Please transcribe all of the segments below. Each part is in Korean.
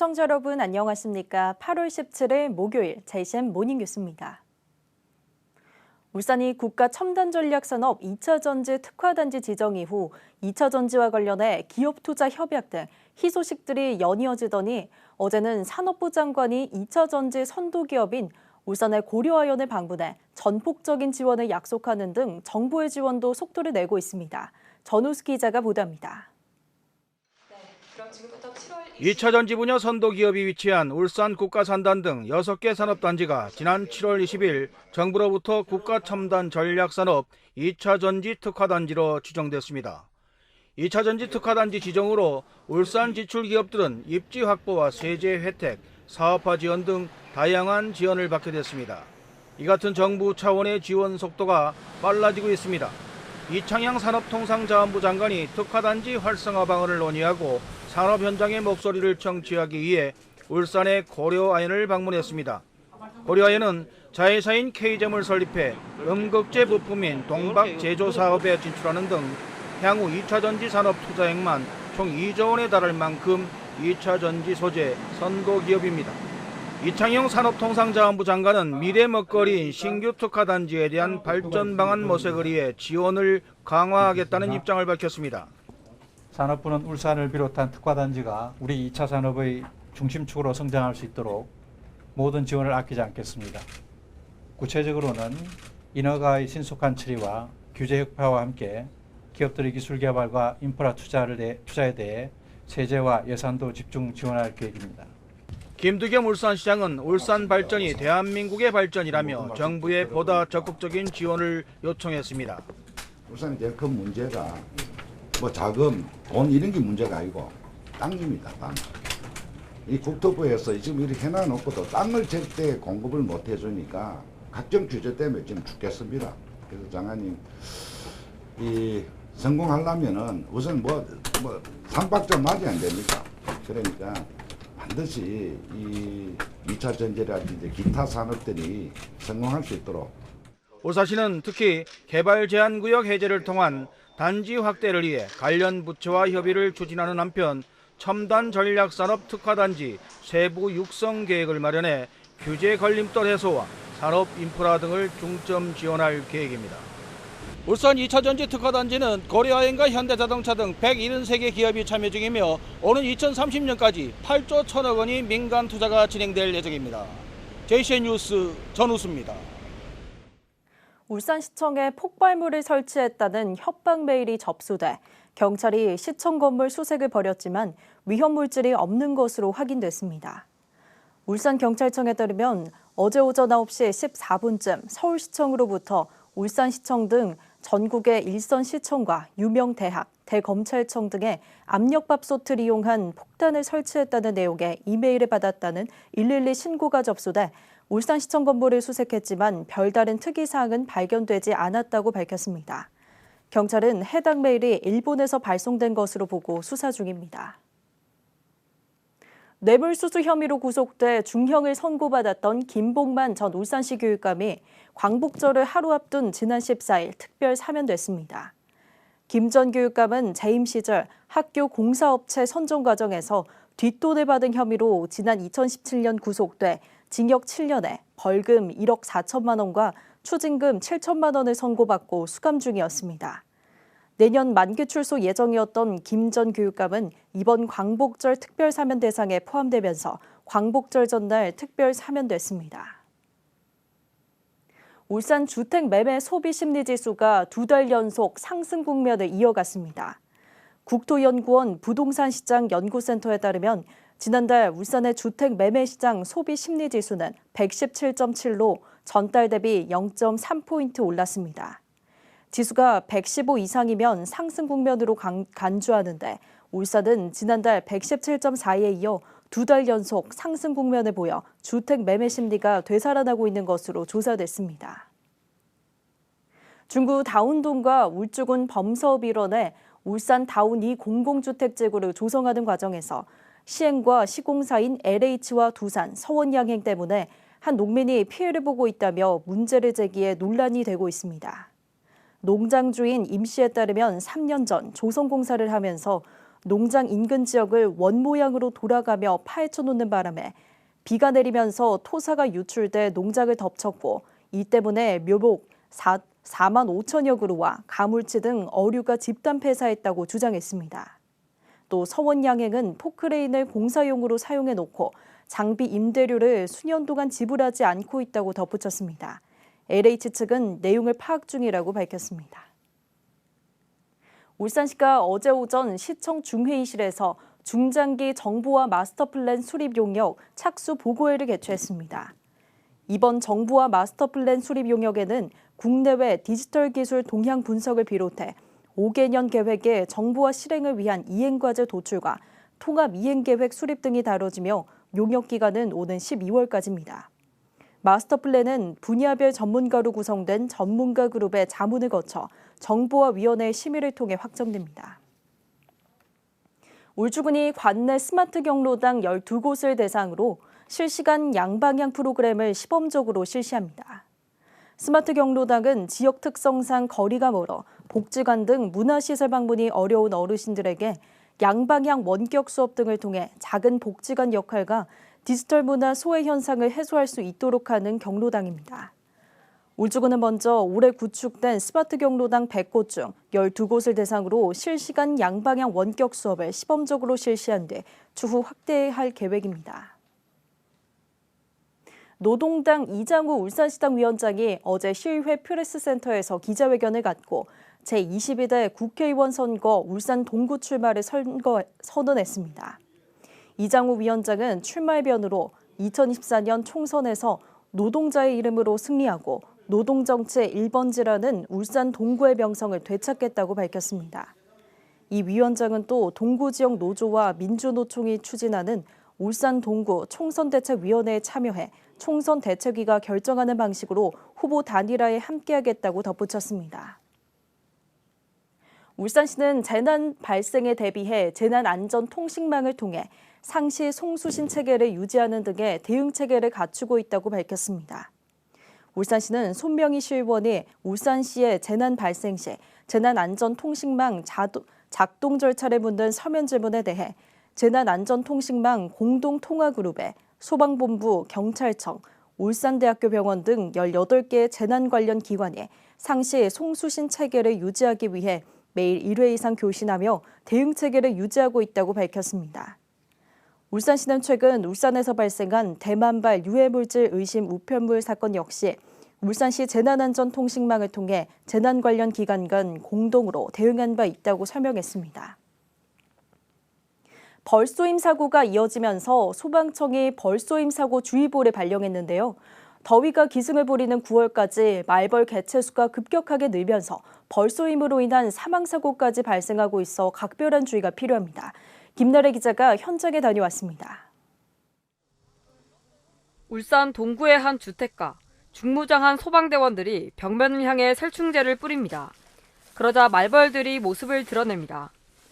시청자 여러분 안녕하십니까? 8월 17일 목요일 JCM 모닝뉴스입니다. 울산이 국가첨단전략산업 2차 전지 특화단지 지정 이후 2차 전지와 관련해 기업 투자 협약 등 희소식들이 연이어지더니 어제는 산업부 장관이 2차 전지 선도기업인 울산의 고려아연을 방문해 전폭적인 지원을 약속하는 등 정부의 지원도 속도를 내고 있습니다. 전우수 기자가 보도합니다. 2차 전지 분야 선도 기업이 위치한 울산 국가산단 등 6개 산업단지가 지난 7월 20일 정부로부터 국가첨단 전략산업 2차 전지 특화단지로 지정됐습니다. 2차 전지 특화단지 지정으로 울산 지출 기업들은 입지 확보와 세제 혜택, 사업화 지원 등 다양한 지원을 받게 됐습니다. 이 같은 정부 차원의 지원 속도가 빨라지고 있습니다. 이창양 산업통상자원부 장관이 특화단지 활성화 방안을 논의하고 산업 현장의 목소리를 청취하기 위해 울산의 고려아연을 방문했습니다. 고려아연은 자회사인 K점을 설립해 음극재 부품인 동박 제조 사업에 진출하는 등 향후 2차 전지 산업 투자액만 총 2조 원에 달할 만큼 2차 전지 소재 선도 기업입니다. 이창용 산업통상자원부 장관은 미래 먹거리인 신규 특화단지에 대한 발전 방안 모색을 위해 지원을 강화하겠다는 입장을 밝혔습니다. 산업부는 울산을 비롯한 특화단지가 우리 2차 산업의 중심축으로 성장할 수 있도록 모든 지원을 아끼지 않겠습니다. 구체적으로는 인허가의 신속한 처리와 규제 혁파와 함께 기업들의 기술 개발과 인프라 투자에 대해 세제와 예산도 집중 지원할 계획입니다. 김두겸 울산시장은 울산 발전이 대한민국의 발전이라며 정부에 보다 적극적인 지원을 요청했습니다. 울산의 제일 큰 문제가 자금, 돈 이런 게 문제가 아니고 땅입니다. 땅. 이 국토부에서 지금 이렇게 해놔놓고도 땅을 제때 공급을 못 해주니까 각종 규제 때문에 지금 죽겠습니다. 그래서 장관님, 이 성공하려면은 우선 삼박자 맞이 안 됩니까? 그러니까 반드시 이 2차 전지라든지 기타 산업들이 성공할 수 있도록. 울산시는 특히 개발 제한 구역 해제를 통한 단지 확대를 위해 관련 부처와 협의를 추진하는 한편 첨단 전략산업 특화단지 세부 육성 계획을 마련해 규제 걸림돌 해소와 산업 인프라 등을 중점 지원할 계획입니다. 울산 2차 전지 특화단지는 고려아연과 현대자동차 등 173개 기업이 참여 중이며 오는 2030년까지 8조 1천억 원이 민간 투자가 진행될 예정입니다. JCN 뉴스 전우수입니다. 울산시청에 폭발물을 설치했다는 협박 메일이 접수돼 경찰이 시청 건물 수색을 벌였지만 위험 물질이 없는 것으로 확인됐습니다. 울산경찰청에 따르면 어제 오전 9시 14분쯤 서울시청으로부터 울산시청 등 전국의 일선 시청과 유명 대학, 대검찰청 등의 압력밥솥을 이용한 폭탄을 설치했다는 내용의 이메일을 받았다는 112 신고가 접수돼 울산시청 건물을 수색했지만 별다른 특이사항은 발견되지 않았다고 밝혔습니다. 경찰은 해당 메일이 일본에서 발송된 것으로 보고 수사 중입니다. 뇌물수수 혐의로 구속돼 중형을 선고받았던 김봉만 전 울산시 교육감이 광복절을 하루 앞둔 지난 14일 특별 사면됐습니다. 김 전 교육감은 재임 시절 학교 공사업체 선정 과정에서 뒷돈을 받은 혐의로 지난 2017년 구속돼 징역 7년에 벌금 1억 4천만 원과 추징금 7천만 원을 선고받고 수감 중이었습니다. 내년 만기 출소 예정이었던 김 전 교육감은 이번 광복절 특별 사면 대상에 포함되면서 광복절 전날 특별 사면됐습니다. 울산 주택 매매 소비 심리 지수가 2달 연속 상승 국면을 이어갔습니다. 국토연구원 부동산시장 연구센터에 따르면 지난달 울산의 주택 매매 시장 소비 심리 지수는 117.7로 전달 대비 0.3포인트 올랐습니다. 지수가 115 이상이면 상승 국면으로 간주하는데 울산은 지난달 117.4에 이어 2달 연속 상승 국면을 보여 주택 매매 심리가 되살아나고 있는 것으로 조사됐습니다. 중구 다운동과 울주군 범사업 일원에 울산 다운 2 공공주택지구를 조성하는 과정에서 시행과 시공사인 LH와 두산, 서원양행 때문에 한 농민이 피해를 보고 있다며 문제를 제기해 논란이 되고 있습니다. 농장 주인 임 씨에 따르면 3년 전 조성공사를 하면서 농장 인근 지역을 원 모양으로 돌아가며 파헤쳐 놓는 바람에 비가 내리면서 토사가 유출돼 농작을 덮쳤고 이 때문에 묘목 4만 5천여 그루와 가물치 등 어류가 집단 폐사했다고 주장했습니다. 또 서원양행은 포크레인을 공사용으로 사용해 놓고 장비 임대료를 수년 동안 지불하지 않고 있다고 덧붙였습니다. LH 측은 내용을 파악 중이라고 밝혔습니다. 울산시가 어제 오전 시청 중회의실에서 중장기 정부와 마스터플랜 수립 용역 착수 보고회를 개최했습니다. 이번 정부와 마스터플랜 수립 용역에는 국내외 디지털 기술 동향 분석을 비롯해 5개년 계획의 정부와 실행을 위한 이행과제 도출과 통합 이행계획 수립 등이 다뤄지며 용역 기간은 오는 12월까지입니다. 마스터플랜은 분야별 전문가로 구성된 전문가 그룹의 자문을 거쳐 정부와 위원회의 심의를 통해 확정됩니다. 울주군이 관내 스마트 경로당 12곳을 대상으로 실시간 양방향 프로그램을 시범적으로 실시합니다. 스마트 경로당은 지역 특성상 거리가 멀어 복지관 등 문화시설 방문이 어려운 어르신들에게 양방향 원격 수업 등을 통해 작은 복지관 역할과 디지털 문화 소외 현상을 해소할 수 있도록 하는 경로당입니다. 울주군은 먼저 올해 구축된 스마트 경로당 100곳 중 12곳을 대상으로 실시간 양방향 원격 수업을 시범적으로 실시한 뒤 추후 확대할 계획입니다. 노동당 이장우 울산시당 위원장이 어제 시의회 프레스센터에서 기자회견을 갖고 제22대 국회의원 선거 울산 동구 출마를 선언했습니다. 이장우 위원장은 출마의 변으로 2024년 총선에서 노동자의 이름으로 승리하고 노동정치 1번지라는 울산 동구의 명성을 되찾겠다고 밝혔습니다. 이 위원장은 또 동구 지역 노조와 민주노총이 추진하는 울산 동구 총선대책위원회에 참여해 총선 대책위가 결정하는 방식으로 후보 단일화에 함께하겠다고 덧붙였습니다. 울산시는 재난 발생에 대비해 재난안전통신망을 통해 상시 송수신 체계를 유지하는 등의 대응 체계를 갖추고 있다고 밝혔습니다. 울산시는 손명희 시의원이 울산시의 재난 발생 시 재난안전통신망 작동 절차를 묻는 서면 질문에 대해 재난안전통신망 공동통화그룹에 소방본부, 경찰청, 울산대학교 병원 등 18개의 재난 관련 기관이 상시 송수신 체계를 유지하기 위해 매일 1회 이상 교신하며 대응 체계를 유지하고 있다고 밝혔습니다. 울산시는 최근 울산에서 발생한 대만발 유해물질 의심 우편물 사건 역시 울산시 재난안전통신망을 통해 재난 관련 기관 간 공동으로 대응한 바 있다고 설명했습니다. 벌쏘임 사고가 이어지면서 소방청이 벌쏘임 사고 주의보를 발령했는데요. 더위가 기승을 부리는 9월까지 말벌 개체수가 급격하게 늘면서 벌쏘임으로 인한 사망사고까지 발생하고 있어 각별한 주의가 필요합니다. 김나래 기자가 현장에 다녀왔습니다. 울산 동구의 한 주택가, 중무장한 소방대원들이 벽면을 향해 살충제를 뿌립니다. 그러자 말벌들이 모습을 드러냅니다.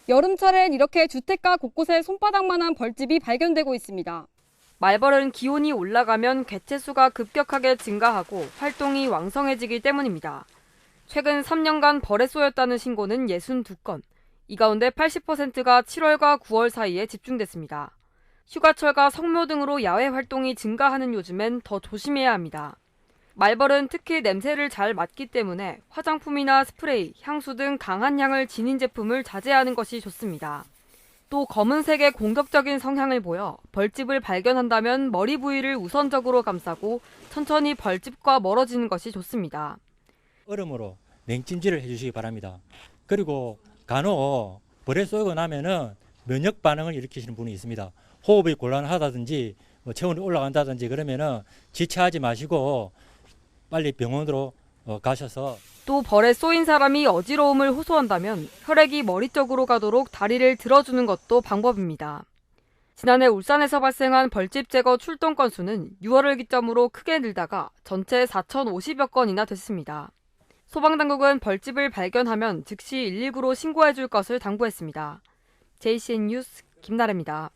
여름철엔 이렇게 주택가 곳곳에 손바닥만한 벌집이 발견되고 있습니다. 말벌은 기온이 올라가면 개체수가 급격하게 증가하고 활동이 왕성해지기 때문입니다. 최근 3년간 벌에 쏘였다는 신고는 62건, 이 가운데 80%가 7월과 9월 사이에 집중됐습니다. 휴가철과 성묘 등으로 야외 활동이 증가하는 요즘엔 더 조심해야 합니다. 말벌은 특히 냄새를 잘 맡기 때문에 화장품이나 스프레이, 향수 등 강한 향을 지닌 제품을 자제하는 것이 좋습니다. 또 검은색의 공격적인 성향을 보여 벌집을 발견한다면 머리 부위를 우선적으로 감싸고 천천히 벌집과 멀어지는 것이 좋습니다. 얼음으로 냉찜질을 해주시기 바랍니다. 그리고 간혹 벌에 쏘이고 나면은 면역 반응을 일으키시는 분이 있습니다. 호흡이 곤란하다든지 체온이 올라간다든지 그러면은 지체하지 마시고 빨리 병원으로 가셔서. 또 벌에 쏘인 사람이 어지러움을 호소한다면 혈액이 머리 쪽으로 가도록 다리를 들어주는 것도 방법입니다. 지난해 울산에서 발생한 벌집 제거 출동 건수는 6월을 기점으로 크게 늘다가 전체 4,050여 건이나 됐습니다. 소방당국은 벌집을 발견하면 즉시 119로 신고해 줄 것을 당부했습니다. JCN 뉴스 김나래입니다.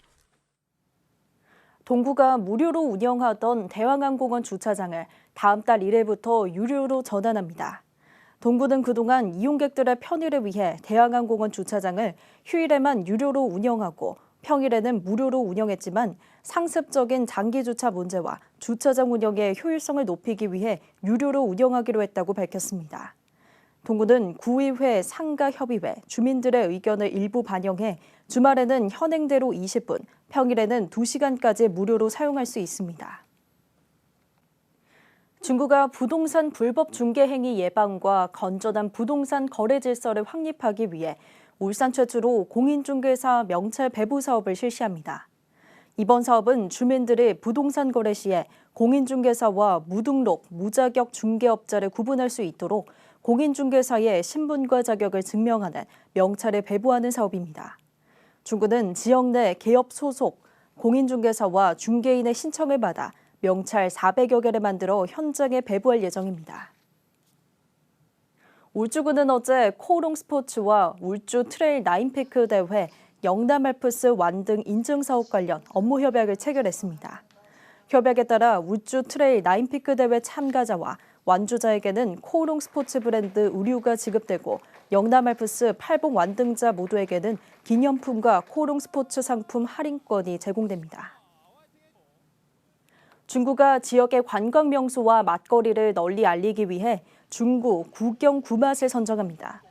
동구가 무료로 운영하던 대왕항공원 주차장을 다음 달 1일부터 유료로 전환합니다. 동구는 그동안 이용객들의 편의를 위해 대한항공원 주차장을 휴일에만 유료로 운영하고 평일에는 무료로 운영했지만 상습적인 장기 주차 문제와 주차장 운영의 효율성을 높이기 위해 유료로 운영하기로 했다고 밝혔습니다. 동구는 구의회, 상가협의회, 주민들의 의견을 일부 반영해 주말에는 현행대로 20분, 평일에는 2시간까지 무료로 사용할 수 있습니다. 중구가 부동산 불법 중개 행위 예방과 건전한 부동산 거래 질서를 확립하기 위해 울산 최초로 공인중개사 명찰 배부 사업을 실시합니다. 이번 사업은 주민들이 부동산 거래 시에 공인중개사와 무등록, 무자격 중개업자를 구분할 수 있도록 공인중개사의 신분과 자격을 증명하는 명찰을 배부하는 사업입니다. 중구는 지역 내 개업 소속 공인중개사와 중개인의 신청을 받아 명찰 400여 개를 만들어 현장에 배부할 예정입니다. 울주군은 어제 코오롱 스포츠와 울주 트레일 나인피크 대회, 영남 알프스 완등 인증 사업 관련 업무 협약을 체결했습니다. 협약에 따라 울주 트레일 나인피크 대회 참가자와 완주자에게는 코오롱 스포츠 브랜드 의류가 지급되고 영남 알프스 팔봉 완등자 모두에게는 기념품과 코오롱 스포츠 상품 할인권이 제공됩니다. 중구가 지역의 관광 명소와 맛거리를 널리 알리기 위해 중구 구경 구맛을 선정합니다.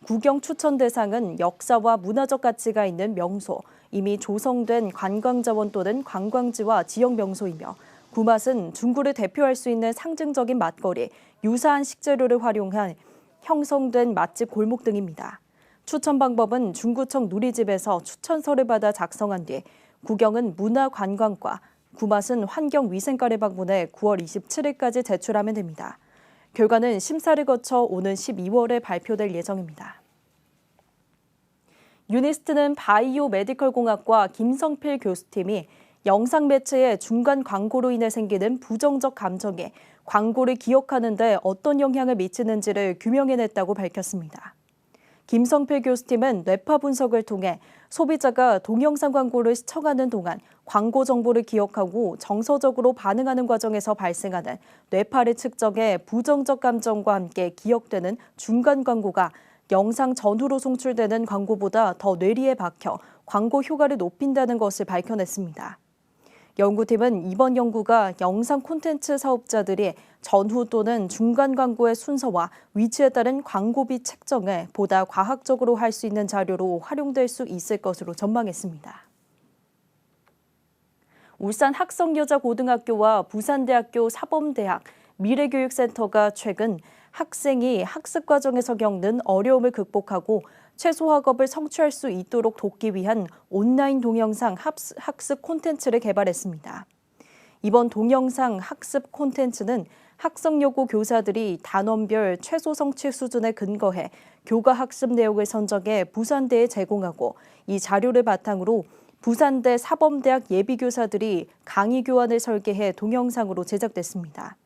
구경 추천 대상은 역사와 문화적 가치가 있는 명소, 이미 조성된 관광자원 또는 관광지와 지역 명소이며 구맛은 중구를 대표할 수 있는 상징적인 맛거리, 유사한 식재료를 활용한 형성된 맛집 골목 등입니다. 추천 방법은 중구청 누리집에서 추천서를 받아 작성한 뒤 구경은 문화관광과, 구맛은 환경위생과를 방문해 9월 27일까지 제출하면 됩니다. 결과는 심사를 거쳐 오는 12월에 발표될 예정입니다. 유니스트는 바이오 메디컬 공학과 김성필 교수팀이 영상 매체의 중간 광고로 인해 생기는 부정적 감정에 광고를 기억하는 데 어떤 영향을 미치는지를 규명해냈다고 밝혔습니다. 김성필 교수팀은 뇌파 분석을 통해 소비자가 동영상 광고를 시청하는 동안 광고 정보를 기억하고 정서적으로 반응하는 과정에서 발생하는 뇌파를 측정해 부정적 감정과 함께 기억되는 중간 광고가 영상 전후로 송출되는 광고보다 더 뇌리에 박혀 광고 효과를 높인다는 것을 밝혀냈습니다. 연구팀은 이번 연구가 영상 콘텐츠 사업자들이 전후 또는 중간 광고의 순서와 위치에 따른 광고비 책정을 보다 과학적으로 할 수 있는 자료로 활용될 수 있을 것으로 전망했습니다. 울산 학성여자고등학교와 부산대학교 사범대학 미래교육센터가 최근 학생이 학습 과정에서 겪는 어려움을 극복하고 최소 학업을 성취할 수 있도록 돕기 위한 온라인 동영상 학습 콘텐츠를 개발했습니다. 이번 동영상 학습 콘텐츠는 학성여고 교사들이 단원별 최소 성취 수준에 근거해 교과 학습 내용을 선정해 부산대에 제공하고 이 자료를 바탕으로 부산대 사범대학 예비교사들이 강의 교환을 설계해 동영상으로 제작됐습니다.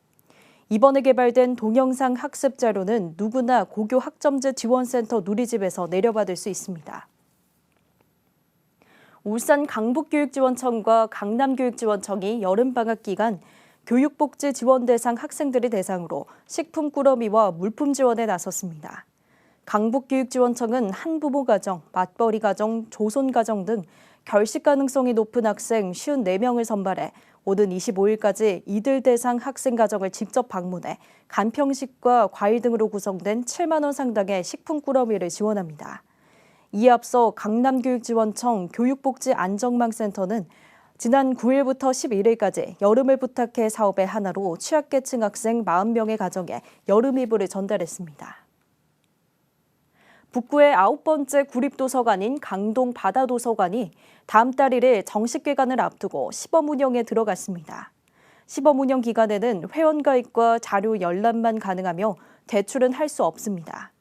이번에 개발된 동영상 학습 자료는 누구나 고교 학점제 지원센터 누리집에서 내려받을 수 있습니다. 울산 강북교육지원청과 강남교육지원청이 여름방학 기간 교육복지 지원 대상 학생들을 대상으로 식품 꾸러미와 물품 지원에 나섰습니다. 강북교육지원청은 한부모 가정, 맞벌이 가정, 조손 가정 등 결식 가능성이 높은 학생 54명을 선발해 오는 25일까지 이들 대상 학생 가정을 직접 방문해 간편식과 과일 등으로 구성된 7만 원 상당의 식품 꾸러미를 지원합니다. 이에 앞서 강남교육지원청 교육복지안정망센터는 지난 9일부터 11일까지 여름을 부탁해 사업의 하나로 취약계층 학생 40명의 가정에 여름 이불을 전달했습니다. 북구의 9번째 구립도서관인 강동 바다도서관이 다음 달 1일 정식 개관을 앞두고 시범 운영에 들어갔습니다. 시범 운영 기간에는 회원가입과 자료 열람만 가능하며 대출은 할 수 없습니다.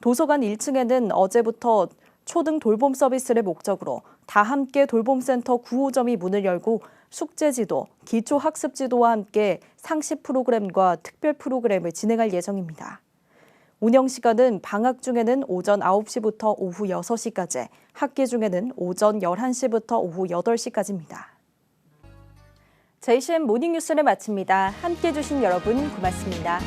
도서관 1층에는 어제부터 초등 돌봄 서비스를 목적으로 다함께 돌봄센터 9호점이 문을 열고 숙제지도, 기초학습지도와 함께 상시 프로그램과 특별 프로그램을 진행할 예정입니다. 운영 시간은 방학 중에는 오전 9시부터 오후 6시까지, 학기 중에는 오전 11시부터 오후 8시까지입니다. JCN 모닝뉴스를 마칩니다. 함께해 주신 여러분 고맙습니다.